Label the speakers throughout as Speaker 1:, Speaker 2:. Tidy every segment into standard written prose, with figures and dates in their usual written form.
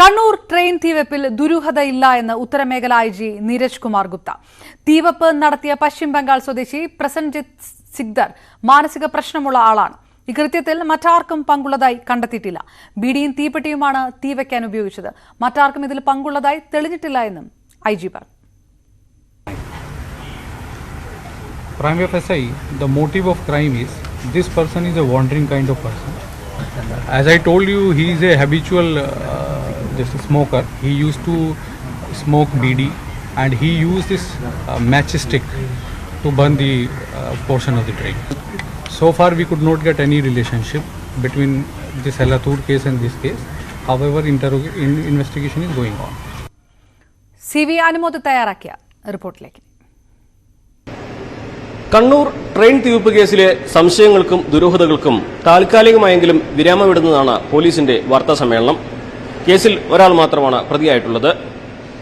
Speaker 1: Kannur train തീവെപ്പിൽ ദുരൂഹതയില്ല എന്ന് ഉത്തരമേഖല IG Neeraj Kumar Gupta. തീവെപ്പ് നടത്തിയ പശ്ചിമ ബംഗാൾ സ്വദേശി പ്രസൻജിത് സിക്ദർ മാനസിക പ്രശ്നമുള്ള ആളാണ്. ഇക്കൃത്യത്തിൽ മറ്റാർക്കും പങ്കുള്ളതായി കണ്ടെത്തിയിട്ടില്ല. ബീഡിയും തീപ്പെട്ടിയുമാണ് തീവെക്കാൻ ഉപയോഗിച്ചത്. മറ്റാർക്കും ഇതിൽ പങ്കുള്ളതായി തെളിഞ്ഞിട്ടില്ല എന്നും IG പറഞ്ഞു.
Speaker 2: Prima facie, the motive of crime is this person is a wandering kind of person. As I told you, he is a habitual smoker. He used to smoke BD and he used this matchstick to burn the portion of the train. So far we could not get any relationship between this Helatur case and this case. However, investigation is going on.
Speaker 1: CV Anumod തയ്യാറാക്കിയ റിപ്പോർട്ടിലേക്ക്.
Speaker 3: Kannur train തീവെപ്പ് കേസിലെ സംശയങ്ങൾക്കും ദുരൂഹതകൾക്കും താൽക്കാലികമായെങ്കിലും വിരാമമിടുന്നതാണ് പോലീസിന്റെ വാർത്താ സമ്മേളനം. കേസിൽ ഒരാൾ മാത്രമാണ് പ്രതിയായിട്ടുള്ളത്,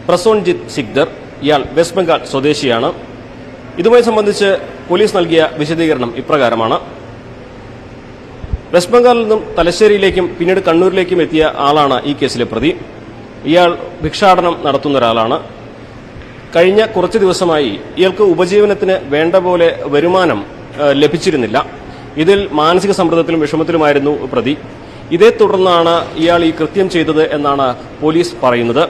Speaker 3: പ്രസോൺജിത് സിക്ദർ. ഇയാൾ വെസ്റ്റ് ബംഗാൾ സ്വദേശിയാണ്. ഇതുമായി സംബന്ധിച്ച് പോലീസ് നൽകിയ വിശദീകരണം ഇപ്രകാരമാണ്. വെസ്റ്റ് ബംഗാളിൽ നിന്നും തലശ്ശേരിയിലേക്കും പിന്നീട് കണ്ണൂരിലേക്കും എത്തിയ ആളാണ് ഈ കേസിലെ പ്രതി. ഇയാൾ ഭിക്ഷാടനം നടത്തുന്ന ഒരാളാണ്. കഴിഞ്ഞ കുറച്ച് ദിവസമായി ഇയാൾക്ക് ഉപജീവനത്തിന് വേണ്ട പോലെ വരുമാനം ലഭിച്ചിരുന്നില്ല. ഇതിൽ മാനസിക സമ്മർദ്ദത്തിലും വിഷമത്തിലുമായിരുന്നു പ്രതി. ഇതേ തുടർന്നാണ് ഇയാൾ ഈ കൃത്യം ചെയ്തത് എന്നാണ് പോലീസ് പറയുന്നത്.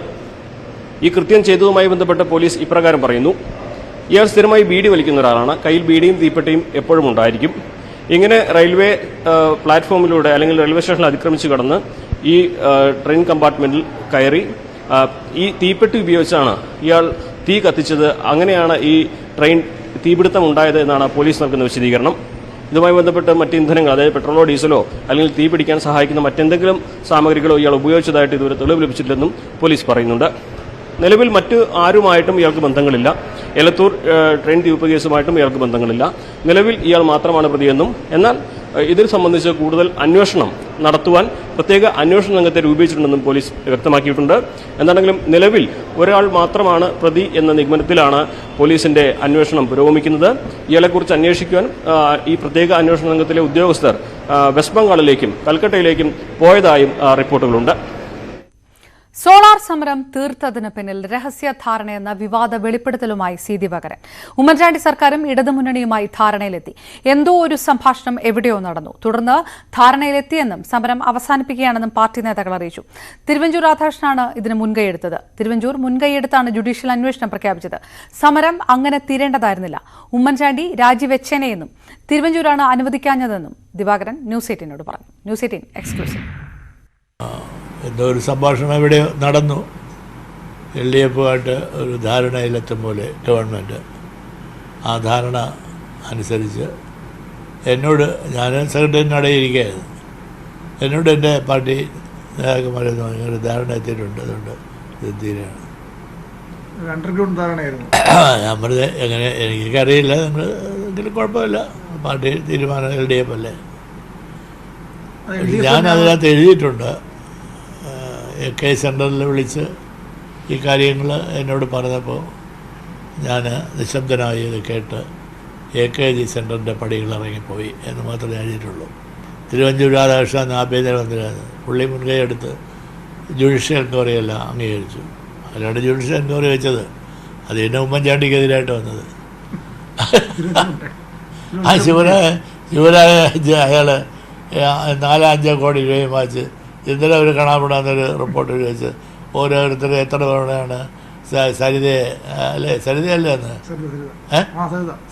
Speaker 3: ഈ കൃത്യം ചെയ്തതുമായി ബന്ധപ്പെട്ട് പോലീസ് ഇപ്രകാരം പറയുന്നു. ഇയാൾ സ്ഥിരമായി ബീഡി വലിക്കുന്ന ഒരാളാണ്. കയ്യിൽ ബീഡിയും തീപ്പെട്ടിയും എപ്പോഴും ഉണ്ടായിരിക്കും. ഇങ്ങനെ റെയിൽവേ പ്ലാറ്റ്ഫോമിലൂടെ അല്ലെങ്കിൽ റെയിൽവേ സ്റ്റേഷനിൽ അതിക്രമിച്ച് കടന്ന് ഈ ട്രെയിൻ കമ്പാർട്ട്മെന്റിൽ കയറി ഈ തീപ്പെട്ടി ഉപയോഗിച്ചാണ് ഇയാൾ തീ കത്തിച്ചത്. അങ്ങനെയാണ് ഈ ട്രെയിൻ തീപിടുത്തം ഉണ്ടായത് എന്നാണ് പോലീസ് നൽകുന്ന വിശദീകരണം. ഇതുമായി ബന്ധപ്പെട്ട് മറ്റ് ഇന്ധനങ്ങൾ, അതായത് പെട്രോളോ ഡീസലോ അല്ലെങ്കിൽ തീ പിടിക്കാൻ സഹായിക്കുന്ന മറ്റെന്തെങ്കിലും സാമഗ്രികളോ ഇയാൾ ഉപയോഗിച്ചതായിട്ട് ഇതുവരെ തെളിവ് ലഭിച്ചിട്ടില്ലെന്നും പോലീസ് പറയുന്നുണ്ട്. നിലവിൽ മറ്റ് ആരുമായിട്ടും ഇയാൾക്ക് ബന്ധങ്ങളില്ല. എലത്തൂർ ട്രെയിൻ തീവെപ്പ് കേസുമായിട്ടും ഇയാൾക്ക് ബന്ധങ്ങളില്ല. നിലവിൽ ഇയാൾ മാത്രമാണ് പ്രതിയെന്നും എന്നാൽ ഇതിൽ സംബന്ധിച്ച് കൂടുതൽ അന്വേഷണം നടത്തുവാൻ പ്രത്യേക അന്വേഷണ സംഘത്തെ രൂപീകരിച്ചിട്ടുണ്ടെന്നും പോലീസ് വ്യക്തമാക്കിയിട്ടുണ്ട്. എന്താണെങ്കിലും നിലവിൽ ഒരാൾ മാത്രമാണ് പ്രതി എന്ന നിഗമനത്തിലാണ് പോലീസിന്റെ അന്വേഷണം പുരോഗമിക്കുന്നത്. ഇയാളെക്കുറിച്ച് അന്വേഷിക്കുവാൻ ഈ പ്രത്യേക അന്വേഷണ സംഘത്തിലെ ഉദ്യോഗസ്ഥർ വെസ്റ്റ് ബംഗാളിലേക്കും കൽക്കട്ടയിലേക്കും പോയതായും റിപ്പോർട്ടുകളുണ്ട്.
Speaker 1: സോളാർ സമരം തീർത്തതിന് പിന്നിൽ രഹസ്യധാരണയെന്ന വിവാദ വെളിപ്പെടുത്തലുമായി സി ദിവാകരൻ. ഉമ്മൻചാണ്ടി സർക്കാരും ഇടതുമുന്നണിയുമായി ധാരണയിലെത്തി. എന്തോ ഒരു സംഭാഷണം എവിടെയോ നടന്നു. തുടർന്ന് ധാരണയിലെത്തിയെന്നും സമരം അവസാനിപ്പിക്കുകയാണെന്നും പാർട്ടി നേതാക്കൾ അറിയിച്ചു. തിരുവഞ്ചൂർ രാധാകൃഷ്ണനാണ് ഇതിന് മുൻകൈയെടുത്തത്. തിരുവഞ്ചൂർ മുൻകൈയെടുത്താണ് ജുഡീഷ്യൽ അന്വേഷണം പ്രഖ്യാപിച്ചത്. സമരം അങ്ങനെ തീരേണ്ടതായിരുന്നില്ല. ഉമ്മൻചാണ്ടി രാജിവെച്ചേനെയെന്നും തിരുവഞ്ചൂരാണ് അനുവദിക്കാഞ്ഞതെന്നും ദിവാകരൻ ന്യൂസ് 18നോട് പറഞ്ഞു. News 18 exclusive.
Speaker 4: എന്തോ ഒരു സംഭാഷണം ഇവിടെ നടന്നു. LDF-ആയിട്ട് ഒരു ധാരണയിലെത്തും പോലെ ഗവൺമെൻറ് ആ ധാരണ അനുസരിച്ച് എന്നോട്, ഞാൻ സെക്രട്ടറിയുടെ ഇരിക്കുകയായിരുന്നു, എന്നോട് എൻ്റെ പാർട്ടി നേതാക്കന്മാരെന്ന് പറഞ്ഞൊരു ധാരണ എത്തിയിട്ടുണ്ട്, അതുകൊണ്ട് ഇത് തീരെയാണ്.
Speaker 5: അണ്ടർഗ്രൗണ്ട് ധാരണയായിരുന്നു.
Speaker 4: ഞാൻ പറഞ്ഞത് എങ്ങനെ എനിക്കറിയില്ല, നിങ്ങൾ എങ്കിലും കുഴപ്പമില്ല, പാർട്ടി തീരുമാനം LDF അല്ലേ. ഞാൻ അതിനകത്ത് എഴുതിയിട്ടുണ്ട്. AK സെൻറ്ററിൽ വിളിച്ച് ഈ കാര്യങ്ങൾ എന്നോട് പറഞ്ഞപ്പോൾ ഞാൻ നിശബ്ദനായി ഇത് കേട്ട് AKG സെൻറ്ററിൻ്റെ പടികൾ ഇറങ്ങിപ്പോയി എന്ന് മാത്രമേ എഴുതിയിട്ടുള്ളൂ. തിരുവഞ്ചൂർ രാധാകൃഷ്ണൻ ആഭ്യന്തരമന്ത്രിയാണ്. പുള്ളി മുൻകൈ എടുത്ത് ജുഡീഷ്യൽ എൻക്വയറിയല്ല അംഗീകരിച്ചു. അതിലാണ് ജുഡീഷ്യൽ എൻക്വയറി വെച്ചത്. അത് പിന്നെ ഉമ്മൻചാണ്ടിക്കെതിരായിട്ട് വന്നത്. ആ ശിവരാജ് അയാൾ 4-5 കോടി രൂപയും വാങ്ങിച്ച് ഇന്നലെ ഒരു കാണാപ്പെടാന്നൊരു റിപ്പോർട്ട് വെച്ച് ഓരോരുത്തരും എത്ര തവണയാണ് സരിതയെ അല്ലേ, സരിതയല്ലേ എന്ന്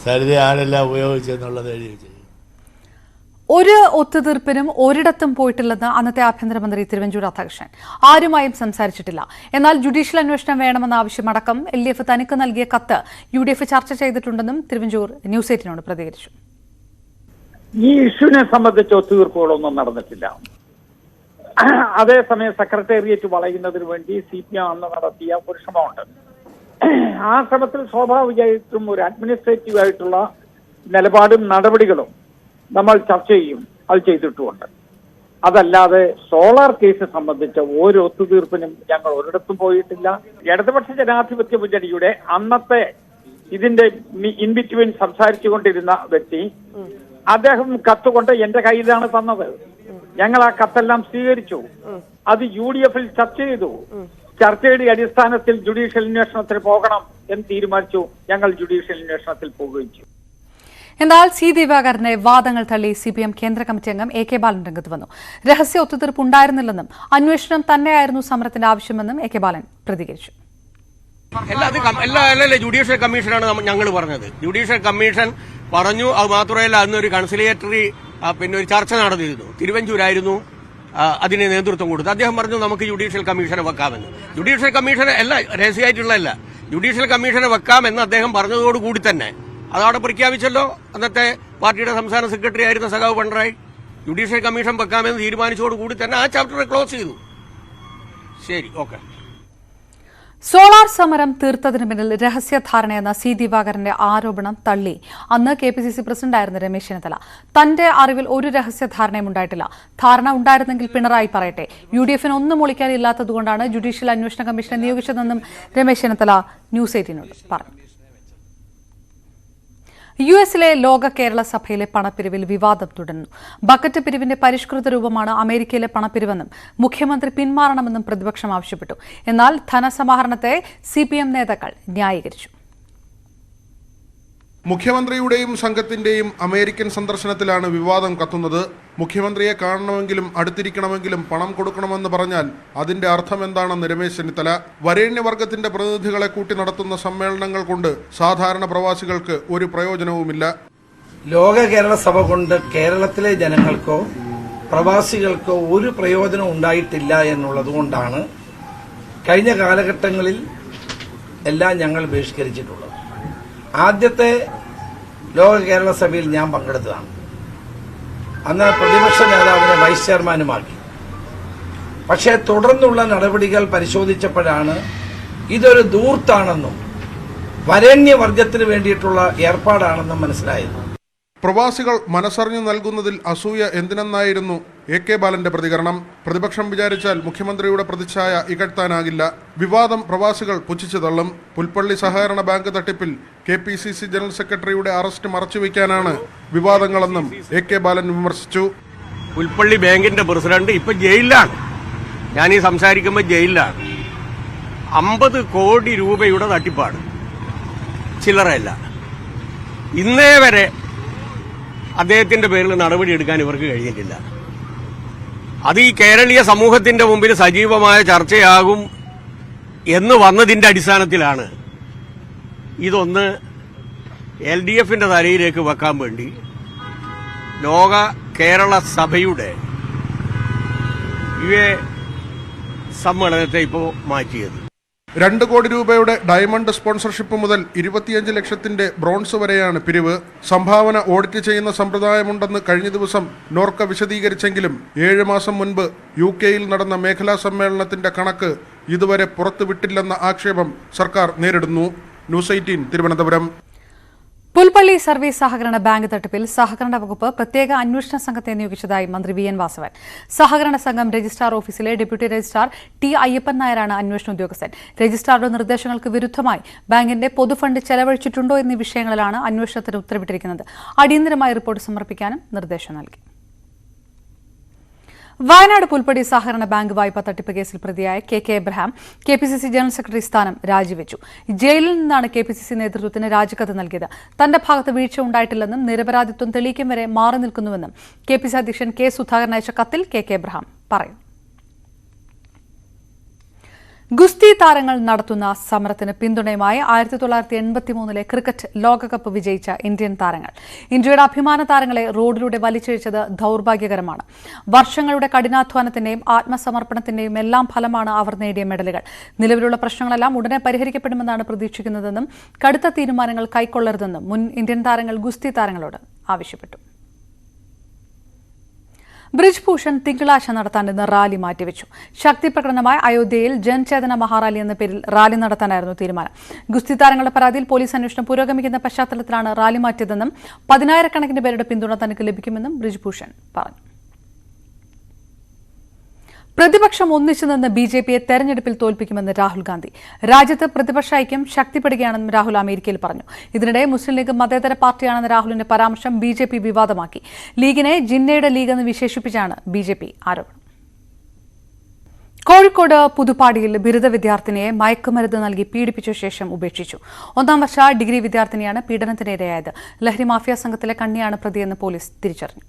Speaker 4: സരിത ആരെല്ലാം ഉപയോഗിച്ചെന്നുള്ളത് എഴുതി വെച്ചു.
Speaker 1: ഒരു ഒത്തുതീർപ്പിനും ഒരിടത്തും പോയിട്ടില്ലെന്ന് അന്നത്തെ ആഭ്യന്തരമന്ത്രി തിരുവഞ്ചൂർ രാധാകൃഷ്ണൻ. ആരുമായും സംസാരിച്ചിട്ടില്ല. എന്നാൽ ജുഡീഷ്യൽ അന്വേഷണം വേണമെന്ന ആവശ്യമടക്കം LDF തനിക്ക് നൽകിയ കത്ത് UDF ചർച്ച ചെയ്തിട്ടുണ്ടെന്നും തിരുവഞ്ചൂർ ന്യൂസ് 18നോട് പ്രതികരിച്ചു.
Speaker 6: ഈ ഇഷ്യൂവിനെ സംബന്ധിച്ച് ഒത്തുതീർപ്പുകളൊന്നും നടന്നിട്ടില്ല. അതേസമയം സെക്രട്ടേറിയറ്റ് വളയുന്നതിന് വേണ്ടി CPM അന്ന് നടത്തിയ ഒരു ശ്രമമുണ്ട്. ആ ശ്രമത്തിൽ സ്വാഭാവികമായിട്ടും ഒരു അഡ്മിനിസ്ട്രേറ്റീവ് ആയിട്ടുള്ള നിലപാടും നടപടികളും നമ്മൾ ചർച്ച ചെയ്യും. അത് ചെയ്തിട്ടുമുണ്ട്. അതല്ലാതെ സോളാർ കേസ് സംബന്ധിച്ച ഒരു ഒത്തുതീർപ്പിനും ഞങ്ങൾ ഒരിടത്തും പോയിട്ടില്ല. ഇടതുപക്ഷ ജനാധിപത്യ മുന്നണിയുടെ അന്നത്തെ ഇതിന്റെ ഇൻ ബിറ്റ്വീൻ സംസാരിച്ചുകൊണ്ടിരുന്ന വ്യക്തി അദ്ദേഹം കത്തുകൊണ്ട് എന്റെ കയ്യിലാണ് തന്നത്. ഞങ്ങൾ ആ കത്തെല്ലാം സ്വീകരിച്ചു. അത് UDF-ൽ ചർച്ച ചെയ്തു. ചർച്ചയുടെ അടിസ്ഥാനത്തിൽ ജുഡീഷ്യൽ അന്വേഷണത്തിന് പോകണം എന്ന് തീരുമാനിച്ചു. ഞങ്ങൾ ജുഡീഷ്യൽ അന്വേഷണത്തിൽ പോവുകയും ചെയ്തു.
Speaker 1: എന്നാൽ സി ദിവാകരന്റെ വാദങ്ങൾ തള്ളി CPM കേന്ദ്ര കമ്മിറ്റി അംഗം AK ബാലൻ രംഗത്ത് വന്നു. രഹസ്യ ഒത്തുതീർപ്പ് ഉണ്ടായിരുന്നില്ലെന്നും അന്വേഷണം തന്നെയായിരുന്നു സമരത്തിന്റെ ആവശ്യമെന്നും AK ബാലൻ പ്രതികരിച്ചു.
Speaker 7: ജുഡീഷ്യൽ കമ്മീഷനാണ് ഞങ്ങൾ പറഞ്ഞത്. ജുഡീഷ്യൽ കമ്മീഷൻ പറഞ്ഞു. അത് മാത്രമല്ല, അന്നൊരു കൺസിലിയേറ്ററി ഒരു ചർച്ച നടന്നിരുന്നു. തിരുവഞ്ചൂരായിരുന്നു അതിന് നേതൃത്വം കൊടുത്തു. അദ്ദേഹം പറഞ്ഞു നമുക്ക് ജുഡീഷ്യൽ കമ്മീഷനെ വെക്കാമെന്ന്. ജുഡീഷ്യൽ കമ്മീഷനെ അല്ല, രഹസ്യമായിട്ടുള്ളതല്ല, ജുഡീഷ്യൽ കമ്മീഷനെ വെക്കാമെന്ന് അദ്ദേഹം പറഞ്ഞതോടുകൂടി തന്നെ അതവിടെ പ്രഖ്യാപിച്ചല്ലോ. അന്നത്തെ പാർട്ടിയുടെ സംസ്ഥാന സെക്രട്ടറി ആയിരുന്ന സഖാവ് പിണറായി ജുഡീഷ്യൽ കമ്മീഷൻ വെക്കാമെന്ന് തീരുമാനിച്ചതോടുകൂടി തന്നെ ആ ചാപ്റ്റർ ക്ലോസ് ചെയ്തു. ശരി, ഓക്കെ.
Speaker 1: സോളാർ സമരം തീർത്തതിന് പിന്നിൽ രഹസ്യധാരണയെന്ന സി ദിവാകരന്റെ ആരോപണം തള്ളി അന്ന് KPCC പ്രസിഡന്റായിരുന്ന രമേശ് ചെന്നിത്തല. തന്റെ അറിവിൽ ഒരു രഹസ്യധാരണയും ഉണ്ടായിട്ടില്ല. ധാരണ ഉണ്ടായിരുന്നെങ്കിൽ പിണറായി പറയട്ടെ. UDF-ന് ഒന്നും ഒളിക്കാനില്ലാത്തതുകൊണ്ടാണ് ജുഡീഷ്യൽ അന്വേഷണ കമ്മീഷനെ നിയോഗിച്ചതെന്നും രമേശ് ചെന്നിത്തല ന്യൂസ് 18നോട് പറഞ്ഞു. US-ലെ ലോക കേരള സഭയിലെ പണപ്പിരിവിൽ വിവാദം തുടരുന്നു. ബക്കറ്റ് പിരിവിന്റെ പരിഷ്കൃത രൂപമാണ് അമേരിക്കയിലെ പണപ്പിരിവെന്നും മുഖ്യമന്ത്രി പിന്മാറണമെന്നും പ്രതിപക്ഷം ആവശ്യപ്പെട്ടു. എന്നാൽ ധനസമാഹരണത്തെ CPM നേതാക്കൾ ന്യായീകരിച്ചു.
Speaker 8: മുഖ്യമന്ത്രിയുടെയും സംഘത്തിന്റെയും അമേരിക്കൻ സന്ദർശനത്തിലാണ് വിവാദം കത്തുന്നത്. മുഖ്യമന്ത്രിയെ കാണണമെങ്കിലും അടുത്തിരിക്കണമെങ്കിലും പണം കൊടുക്കണമെന്ന് പറഞ്ഞാൽ അതിന്റെ അർത്ഥം എന്താണെന്ന് രമേശ് ചെന്നിത്തല. വരേണ്യവർഗത്തിന്റെ പ്രതിനിധികളെ കൂട്ടി നടത്തുന്ന സമ്മേളനങ്ങൾ കൊണ്ട് സാധാരണ പ്രവാസികൾക്ക് ഒരു പ്രയോജനവുമില്ല.
Speaker 9: ലോക കേരള സഭ കൊണ്ട് കേരളത്തിലെ ജനങ്ങൾക്കോ പ്രവാസികൾക്കോ ഒരു പ്രയോജനം ഉണ്ടായിട്ടില്ല എന്നുള്ളതുകൊണ്ടാണ് കഴിഞ്ഞ കാലഘട്ടങ്ങളിൽ എല്ലാം ഞങ്ങൾ ബഹിഷ്കരിച്ചിട്ടുള്ളത്. ആദ്യത്തെ ലോക കേരള സഭയിൽ ഞാൻ പങ്കെടുത്തതാണ്. അന്ന് പ്രതിപക്ഷ നേതാവിനെ വൈസ് ചെയർമാനുമാക്കി. പക്ഷേ തുടർന്നുള്ള നടപടികൾ പരിശോധിച്ചപ്പോഴാണ് ഇതൊരു ധൂർത്താണെന്നും വരേണ്യവർഗത്തിന് വേണ്ടിയിട്ടുള്ള ഏർപ്പാടാണെന്നും മനസ്സിലായത്.
Speaker 8: പ്രവാസികൾ മനസ്സറിഞ്ഞു നൽകുന്നതിൽ അസൂയ എന്തിനെന്നായിരുന്നു AK ബാലന്റെ പ്രതികരണം. പ്രതിപക്ഷം വിചാരിച്ചാൽ മുഖ്യമന്ത്രിയുടെ പ്രതിച്ഛായ ഇകഴ്ത്താനാകില്ല. വിവാദം പ്രവാസികൾ പുച്ഛിച്ചു തള്ളും. പുൽപ്പള്ളി സഹകരണ ബാങ്ക് തട്ടിപ്പിൽ KPCC ജനറൽ സെക്രട്ടറിയുടെ അറസ്റ്റ് മറച്ചുവെക്കാനാണ് വിവാദങ്ങളെന്നും AK ബാലൻ വിമർശിച്ചു.
Speaker 7: പുൽപ്പള്ളി ബാങ്കിന്റെ പ്രസിഡന്റ് ഇപ്പൊ ജയിലിലാണ്. ഞാനീ സംസാരിക്കുമ്പോൾ ജയിലിലാണ്. 50 കോടി രൂപയുടെ തട്ടിപ്പാണ്, ചില്ലറയല്ല. ഇന്നേ വരെ അദ്ദേഹത്തിന്റെ പേരിൽ നടപടിയെടുക്കാൻ ഇവർക്ക് കഴിഞ്ഞിട്ടില്ല. അത് ഈ കേരളീയ സമൂഹത്തിന്റെ മുമ്പിൽ സജീവമായ ചർച്ചയാകും എന്ന് വന്നതിന്റെ അടിസ്ഥാനത്തിലാണ് ഇതൊന്ന് LDF-ന്റെ തലയിലേക്ക് വെക്കാൻ വേണ്ടി ലോക കേരള സഭയുടെ സമ്മേളനത്തെ ഇപ്പോൾ മാറ്റിയത്.
Speaker 8: 2 കോടി രൂപയുടെ ഡയമണ്ട് സ്പോൺസർഷിപ്പ് മുതൽ 25 ലക്ഷത്തിന്റെ ബ്രോൺസ് വരെയാണ് പിരിവ്. സംഭാവന ഓഡിറ്റ് ചെയ്യുന്ന സമ്പ്രദായമുണ്ടെന്ന് കഴിഞ്ഞ ദിവസം നോർക്ക വിശദീകരിച്ചെങ്കിലും 7 മാസം മുൻപ് UK-യിൽ നടന്ന മേഖലാ സമ്മേളനത്തിന്റെ കണക്ക് ഇതുവരെ പുറത്തുവിട്ടില്ലെന്ന ആക്ഷേപം സർക്കാർ നേരിടുന്നു. ന്യൂസ് 18 തിരുവനന്തപുരം.
Speaker 1: പുൽപ്പള്ളി സർവീസ് സഹകരണ ബാങ്ക് തട്ടിപ്പിൽ സഹകരണ വകുപ്പ് പ്രത്യേക അന്വേഷണ സംഘത്തെ നിയോഗിച്ചതായി മന്ത്രി VN വാസവൻ. സഹകരണ സംഘം രജിസ്ട്രാർ ഓഫീസിലെ ഡെപ്യൂട്ടി രജിസ്ട്രാർ T അയ്യപ്പൻ നായരാണ് അന്വേഷണ ഉദ്യോഗസ്ഥൻ. രജിസ്ട്രാറുടെ നിർദ്ദേശങ്ങൾക്ക് വിരുദ്ധമായി ബാങ്കിന്റെ പൊതുഫണ്ട് ചെലവഴിച്ചിട്ടുണ്ടോ എന്നീ വിഷയങ്ങളിലാണ് അന്വേഷണത്തിന് ഉത്തരവിട്ടിരിക്കുന്നത്. അടിയന്തരമായി റിപ്പോർട്ട് സമർപ്പിക്കാനും നിർദ്ദേശം നൽകി. വയനാട് പുൽപ്പടി സഹകരണ ബാങ്ക് വായ്പാ തട്ടിപ്പ് കേസിൽ പ്രതിയായ KK Abraham KPCC general secretary സ്ഥാനം രാജിവെച്ചു. ജയിലിൽ നിന്നാണ് KPCC നേതൃത്വത്തിന് രാജിക്കത്ത് നൽകിയത്. തന്റെ ഭാഗത്ത് വീഴ്ച ഉണ്ടായിട്ടില്ലെന്നും നിരപരാധിത്വം തെളിയിക്കും വരെ മാറി നിൽക്കുന്നുവെന്നും KPCC അധ്യക്ഷൻ K സുധാകരൻ അയച്ച കത്തിൽ KK എബ്രഹാം പറയുന്നു. ഗുസ്തി താരങ്ങൾ നടത്തുന്ന സമരത്തിന് പിന്തുണയുമായി 1983 ക്രിക്കറ്റ് ലോകകപ്പ് വിജയിച്ച ഇന്ത്യൻ താരങ്ങൾ. ഇന്ത്യയുടെ അഭിമാന താരങ്ങളെ റോഡിലൂടെ വലിച്ചിഴച്ചത് ദൌർഭാഗ്യകരമാണ്. വർഷങ്ങളുടെ കഠിനാധ്വാനത്തിന്റെയും ആത്മസമർപ്പണത്തിന്റെയും എല്ലാം ഫലമാണ് അവർ നേടിയ മെഡലുകൾ. നിലവിലുള്ള പ്രശ്നങ്ങളെല്ലാം ഉടനെ പരിഹരിക്കപ്പെടുമെന്നാണ് പ്രതീക്ഷിക്കുന്നതെന്നും കടുത്ത തീരുമാനങ്ങൾ കൈക്കൊള്ളരുതെന്നും മുൻ ഇന്ത്യൻ താരങ്ങൾ ഗുസ്തി താരങ്ങളോട് ആവശ്യപ്പെട്ടു. ബ്രിജ്ഭൂഷൺ തിങ്കളാഴ്ച നടത്താനിരുന്ന റാലി മാറ്റിവെച്ചു. ശക്തി പ്രകടനമായി അയോധ്യയിൽ ജൻചേതന മഹാറാലി എന്ന പേരിൽ റാലി നടത്താനായിരുന്നു തീരുമാനം. ഗുസ്തി താരങ്ങളുടെ പരാതിയിൽ പോലീസ് അന്വേഷണം പുരോഗമിക്കുന്ന പശ്ചാത്തലത്തിലാണ് റാലി മാറ്റിയതെന്നും 10,000-കണക്കിന് പേരുടെ പിന്തുണ തനിക്ക് ലഭിക്കുമെന്നും ബ്രിജ്ഭൂഷൺ പറഞ്ഞു. പ്രതിപക്ഷം ഒന്നിച്ചു നിന്ന് ബി.ജെ.പിയെ തെരഞ്ഞെടുപ്പിൽ തോൽപ്പിക്കുമെന്ന് രാഹുൽ ഗാന്ധി. രാജ്യത്ത് പ്രതിപക്ഷ ഐക്യം ശക്തിപ്പെടുകയാണെന്നും രാഹുൽ അമേരിക്കയിൽ പറഞ്ഞു. ഇതിനിടെ മുസ്ലിം ലീഗ് മതേതര പാർട്ടിയാണെന്ന രാഹുലിന്റെ പരാമർശം ബി.ജെ.പി വിവാദമാക്കി. ലീഗിനെ ജിന്നയുടെ ലീഗ് എന്ന് വിശേഷിപ്പിച്ചാണ് ബി.ജെ.പി ആരോപണം. കോഴിക്കോട് പുതുപ്പാടിയിൽ ബിരുദ വിദ്യാർത്ഥിനിയെ മയക്കുമരുന്ന് നൽകി പീഡിപ്പിച്ച ശേഷം ഉപേക്ഷിച്ചു. 1ാം വർഷ ഡിഗ്രി വിദ്യാർത്ഥിനിയാണ് പീഡനത്തിനിരയായത്. ലഹരി മാഫിയ സംഘത്തിലെ കണ്ണിയാണ് പ്രതിയെന്ന് പോലീസ് തിരിച്ചറിഞ്ഞു.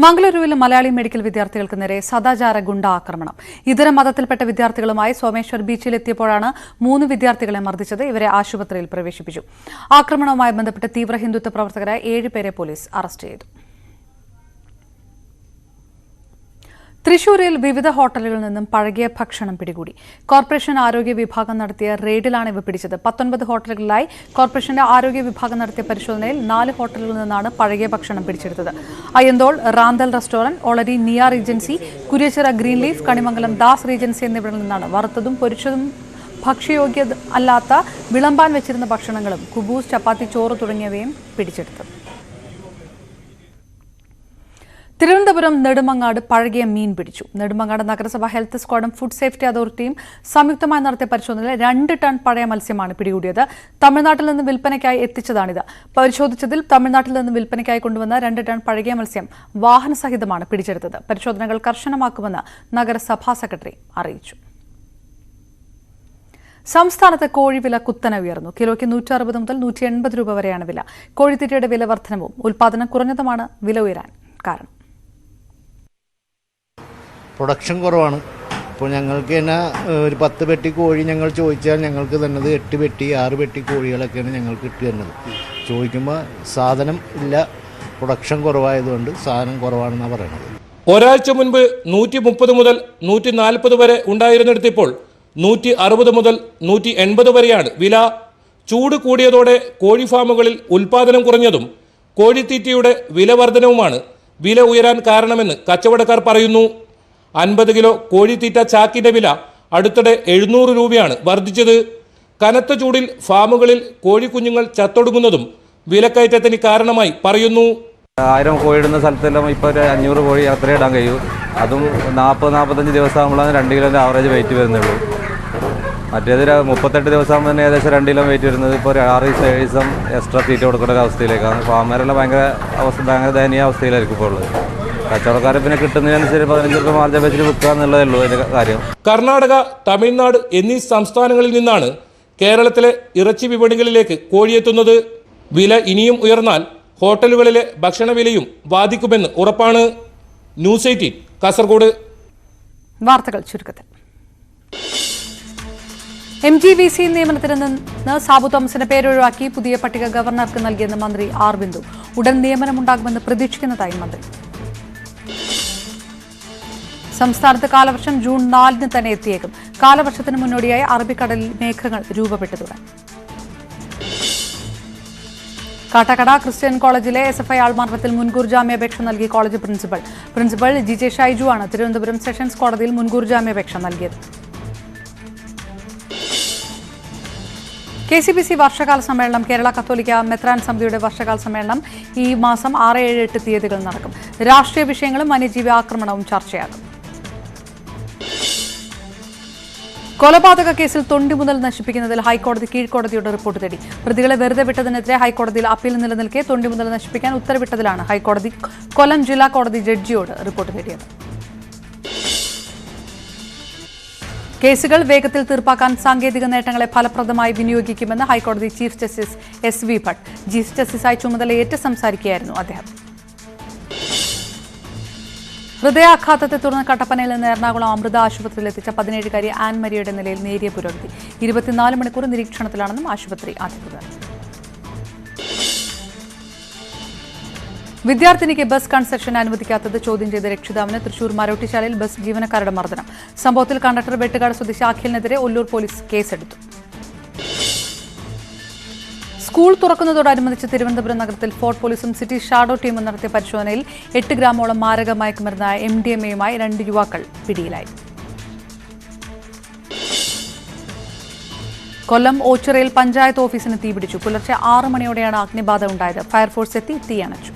Speaker 1: മംഗളൂരുവിൽ മലയാളി മെഡിക്കൽ വിദ്യാർത്ഥികൾക്ക് നേരെ സദാചാര ഗുണ്ട ആക്രമണം. ഇതര മതത്തിൽപ്പെട്ട വിദ്യാർത്ഥികളുമായി സോമേശ്വർ ബീച്ചിലെത്തിയപ്പോഴാണ് 3 വിദ്യാർത്ഥികളെ മർദ്ദിച്ചത്. ഇവരെ ആശുപത്രിയിൽ പ്രവേശിപ്പിച്ചു. ആക്രമണവുമായി ബന്ധപ്പെട്ട് തീവ്ര ഹിന്ദുത്വ പ്രവർത്തകരായ 7 പേരെ പോലീസ് അറസ്റ്റ് ചെയ്തു. തൃശൂരിൽ വിവിധ ഹോട്ടലുകളിൽ നിന്നും പഴകിയ ഭക്ഷണം പിടികൂടി. കോർപ്പറേഷൻ ആരോഗ്യ വിഭാഗം നടത്തിയ റെയ്ഡിലാണ് ഇവ പിടിച്ചത്. 19 ഹോട്ടലുകളിലായി കോർപ്പറേഷന്റെ ആരോഗ്യ വിഭാഗം നടത്തിയ പരിശോധനയിൽ 4 ഹോട്ടലുകളിൽ നിന്നാണ് പഴകിയ ഭക്ഷണം പിടിച്ചെടുത്തത്. അയ്യന്തോൾ റാന്തൽ റെസ്റ്റോറന്റ്, ഒളരി നിയ Regency, Kuriachira green leaf, Kanimangalam Das Regency എന്നിവിടങ്ങളിൽ നിന്നാണ് വറുത്തതും പൊരിച്ചതും ഭക്ഷ്യയോഗ്യ അല്ലാത്ത വിളമ്പാൻ വെച്ചിരുന്ന ഭക്ഷണങ്ങളും കുബൂസ്, ചപ്പാത്തി, ചോറ് തുടങ്ങിയവയും പിടിച്ചെടുത്തത്. തിരുവനന്തപുരം നെടുമങ്ങാട് പഴകിയ മീൻ പിടിച്ചു. നെടുമങ്ങാട് നഗരസഭ ഹെൽത്ത് സ്ക്വാഡും ഫുഡ് സേഫ്റ്റി അതോറിറ്റിയും സംയുക്തമായി നടത്തിയ പരിശോധനയിൽ 2 ടൺ പഴയ മത്സ്യമാണ് പിടികൂടിയത്. തമിഴ്നാട്ടിൽ നിന്ന് വിൽപ്പനയ്ക്കായി എത്തിച്ചതാണിത്. പരിശോധിച്ചതിൽ തമിഴ്നാട്ടിൽ നിന്ന് വിൽപ്പനയ്ക്കായി കൊണ്ടുവന്ന 2 ടൺ പഴകിയ മത്സ്യം വാഹനസഹിതമാണ് പിടിച്ചെടുത്തത്. പരിശോധനകൾ കർശനമാക്കുമെന്ന് നഗരസഭാ സെക്രട്ടറി അറിയിച്ചു. സംസ്ഥാനത്ത് കോഴിവില കുത്തനെ ഉയർന്നു. കിലോയ്ക്ക് 160 മുതൽ 180 രൂപ വരെയാണ് വില. കോഴിത്തീറ്റയുടെ വില വർധനവും ഉൽപ്പാദനം കുറഞ്ഞതുമാണ് വില ഉയരാൻ കാരണം.
Speaker 10: പ്രൊഡക്ഷൻ കുറവാണ്. ഇപ്പോൾ ഞങ്ങൾക്ക് തന്നെ ഒരു 10 പെട്ടി കോഴി ഞങ്ങൾ ചോദിച്ചാൽ ഞങ്ങൾക്ക് തന്നത് 8 പെട്ടി 6 പെട്ടി കോഴികളൊക്കെയാണ് ഞങ്ങൾക്ക് ഇട്ട് തരുന്നത്. ചോദിക്കുമ്പോൾ സാധനം ഇല്ല, പ്രൊഡക്ഷൻ കുറവായതുകൊണ്ട് സാധനം കുറവാണെന്നാണ് പറയുന്നത്.
Speaker 11: ഒരാഴ്ച മുൻപ് 130 മുതൽ 140 വരെ ഉണ്ടായിരുന്നിടത്തിപ്പോൾ 160 മുതൽ 180 വരെയാണ് വില. ചൂട് കൂടിയതോടെ കോഴി ഫാമുകളിൽ ഉൽപ്പാദനം കുറഞ്ഞതും കോഴിത്തീറ്റയുടെ വില വർധനവുമാണ് വില ഉയരാൻ കാരണമെന്ന് കച്ചവടക്കാർ പറയുന്നു. 50 കിലോ കോഴിത്തീറ്റ ചാക്കിന്റെ വില അടുത്തിടെ 700 രൂപയാണ് വർദ്ധിച്ചത്. കനത്ത ചൂടിൽ ഫാമുകളിൽ കോഴിക്കുഞ്ഞുങ്ങൾ ചത്തൊടുങ്ങുന്നതും വിലക്കയറ്റത്തിന് കാരണമായി പറയുന്നു.
Speaker 12: 1000 കോഴിയിടുന്ന സ്ഥലത്തെല്ലാം ഇപ്പോൾ ഒരു 500 കോഴി അത്രേ ഇടാൻ കഴിയൂ. അതും 40-45 ദിവസം ആകുമ്പോഴാണ് 2 കിലോൻ്റെ ആവറേജ് വെയിറ്റ് വരുന്നുള്ളൂ. മറ്റേത് 38 ദിവസം ആകുമ്പോൾ തന്നെ ഏകദേശം 2 കിലോ വെയിറ്റ് വരുന്നത്. ഇപ്പോൾ 6-7 ദിവസം എക്സ്ട്രാ തീറ്റ കൊടുക്കേണ്ട ഒരു അവസ്ഥയിലേക്കാണ്. ഫാമരെല്ലാം ഭയങ്കര ദയനീയ അവസ്ഥയിലായിരിക്കും ഇപ്പോൾ ഉള്ളത്. കച്ചവടക്കാരെ പിന്നെ കിട്ടുന്നതിനനുസരിച്ച് 15 രൂപ മാർജിൻ വെച്ചിട്ട് വിൽക്കുക എന്നുള്ളതേ ഉള്ളൂ അതിൻ്റെ കാര്യം.
Speaker 11: കർണാടക, തമിഴ്നാട് എന്നീ സംസ്ഥാനങ്ങളിൽ നിന്നാണ് കേരളത്തിലെ ഇറച്ചി വിപണികളിലേക്ക് കോഴിയെത്തുന്നത്. വില ഇനിയും ഉയർന്നാൽ ഹോട്ടലുകളിലെ ഭക്ഷണവിലയും ബാധിക്കുമെന്ന് ഉറപ്പാണ്. ന്യൂസ് 18 കാസർഗോഡ്.
Speaker 1: വാർത്തകൾ ചുരുക്കത്തിൽ. MGVC നിയമനത്തിൽ നിന്ന് സാബു തോമസിന്റെ പേരൊഴിവാക്കി പുതിയ പട്ടിക ഗവർണർക്ക് നൽകിയെന്ന് മന്ത്രി ആർ ബിന്ദു. ഉടൻ നിയമനമുണ്ടാകുമെന്ന് പ്രതീക്ഷിക്കുന്നതായി മന്ത്രി. സംസ്ഥാനത്ത് കാലവർഷം ജൂൺ 4 തന്നെ എത്തിയേക്കും. കാലവർഷത്തിന് മുന്നോടിയായി അറബിക്കടലിൽ മേഘങ്ങൾ രൂപപ്പെട്ടു തുടങ്ങി. കാട്ടാക്കട ക്രിസ്ത്യൻ കോളേജിലെ SFI ആൾമാറാട്ടത്തിൽ മുൻകൂർ ജാമ്യാപേക്ഷ നൽകി കോളേജ് പ്രിൻസിപ്പൽ GJ ഷൈജു ആണ് തിരുവനന്തപുരം സെഷൻസ് കോടതിയിൽ മുൻകൂർ ജാമ്യാപേക്ഷ നൽകിയത്. KCBC വർഷകാല സമ്മേളനം. കേരള കത്തോലിക്ക മെത്രാൻ സമിതിയുടെ വർഷകാല സമ്മേളനം ഈ മാസം 6, 7, 8 തീയതികളിൽ നടക്കും. രാഷ്ട്രീയ വിഷയങ്ങളും വന്യജീവി ആക്രമണവും ചർച്ചയാകും. കൊലപാതക കേസിൽ തൊണ്ടിമുതൽ നശിപ്പിക്കുന്നതിൽ ഹൈക്കോടതി കീഴ്ക്കോടതിയുടെ റിപ്പോർട്ട് തേടി. പ്രതികളെ വെറുതെ വിട്ടതിനെതിരെ ഹൈക്കോടതിയിൽ അപ്പീൽ നിലനിൽക്കെ തൊണ്ടിമുതൽ നശിപ്പിക്കാൻ ഉത്തരവിട്ടതിലാണ് ഹൈക്കോടതി കൊല്ലം ജില്ലാ കോടതി ജഡ്ജിയോട് റിപ്പോർട്ട് തേടിയത്. കേസുകൾ വേഗത്തിൽ തീർപ്പാക്കാൻ സാങ്കേതിക നേട്ടങ്ങളെ ഫലപ്രദമായി വിനിയോഗിക്കുമെന്ന് ഹൈക്കോടതി chief justice SV Bhatt. Chief ജസ്റ്റിസായി ചുമതലയേറ്റ് സംസാരിക്കുകയായിരുന്നു അദ്ദേഹം. ഹൃദയാഘാതത്തെ തുടർന്ന് കട്ടപ്പനയിൽ നിന്ന് എറണാകുളം അമൃത ആശുപത്രിയിൽ എത്തിച്ച 17-കാരി ആൻ മരിയയുടെ നിലയിൽ നേരിയ പുരോഗതി. 24 മണിക്കൂർ നിരീക്ഷണത്തിലാണെന്നും ആശുപത്രി അധികൃതർ. വിദ്യാർത്ഥിനിക്ക് ബസ് കൺസെഷൻ അനുവദിക്കാത്തത് ചോദ്യം ചെയ്ത രക്ഷിതാവിന് തൃശൂർ മരോട്ടിശാലയിൽ ബസ് ജീവനക്കാരുടെ മർദ്ദനം. സംഭവത്തിൽ കണ്ടക്ടർ വെട്ടുകാട് സ്വദേശി അഖിലിനെതിരെ ഒല്ലൂർ പോലീസ് കേസെടുത്തു. സ്കൂൾ തുറക്കുന്നതോടനുബന്ധിച്ച് തിരുവനന്തപുരം നഗരത്തിൽ ഫോർട്ട് പോലീസും സിറ്റി ഷാഡോ ടീമും നടത്തിയ പരിശോധനയിൽ 8 ഗ്രാമോളം മാരക മയക്കുമരുന്നായ MDMA-യുമായി 2 യുവാക്കൾ പിടിയിലായി. കൊല്ലം ഓച്ചിറയിൽ പഞ്ചായത്ത് ഓഫീസിന് തീപിടിച്ചു. പുലർച്ചെ 6 മണിയോടെയാണ് അഗ്നിബാധ ഉണ്ടായത്. ഫയർഫോഴ്സ് എത്തി തീയണച്ചു.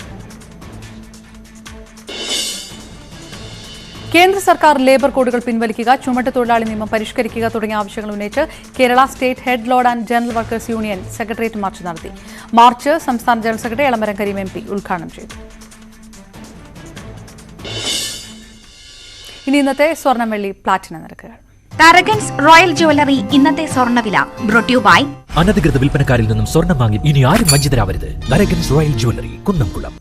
Speaker 1: കേന്ദ്ര സർക്കാർ ലേബർ കോഡുകൾ പിൻവലിക്കുക, ചുമട്ടുതൊഴിലാളി നിയമം പരിഷ്കരിക്കുക തുടങ്ങിയ ആവശ്യങ്ങൾ ഉന്നയിച്ച് Kerala state head load and general workers union secretariat march നടത്തി. മാർച്ച് സംസ്ഥാന general secretary Elamaram Kareem MP ഉദ്ഘാടനം ചെയ്തു. ഇനി ഇന്നത്തെ സ്വർണം വെള്ളി പ്ലാറ്റിനം നിരക്കുകൾ.
Speaker 13: തരകൻസ് റോയൽ ജ്വല്ലറി ഇന്നത്തെ സ്വർണ്ണവില ബ്രോട്ട് യു ബൈ
Speaker 14: അനധികൃത വിൽപ്പനക്കാരിൽ നിന്നും സ്വർണം വാങ്ങി ഇനി ആരും വഞ്ചിതരാവരുത്. Tharakans royal jewellery, Kunnamkulam.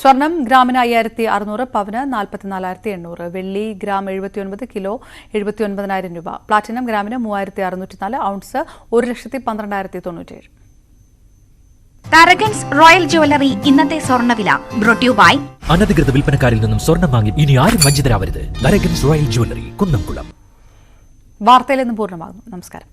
Speaker 1: സ്വർണം ഗ്രാമിന് 5600, പവന് 44,800, വെള്ളി ഗ്രാം 79, കിലോ 79,000 രൂപ, പ്ലാറ്റിനം ഗ്രാമിന് 3604, ഔൺസ് 1,12,097.
Speaker 13: തരകൻസ് റോയൽ ജ്വല്ലറി ഇന്നത്തെ സ്വർണ്ണവില ബ്രോട്ട് യു ബൈ
Speaker 14: അനധികൃത വിൽപ്പനക്കാരിൽ നിന്നും സ്വർണം വാങ്ങി ഇനി ആരും വഞ്ചിതരാവരുത്. Tharakans royal jewellery, Kunnamkulam.
Speaker 1: വാർത്തയിൽ നിന്ന് പൂർണ്ണമാകുന്നു. നമസ്കാരം.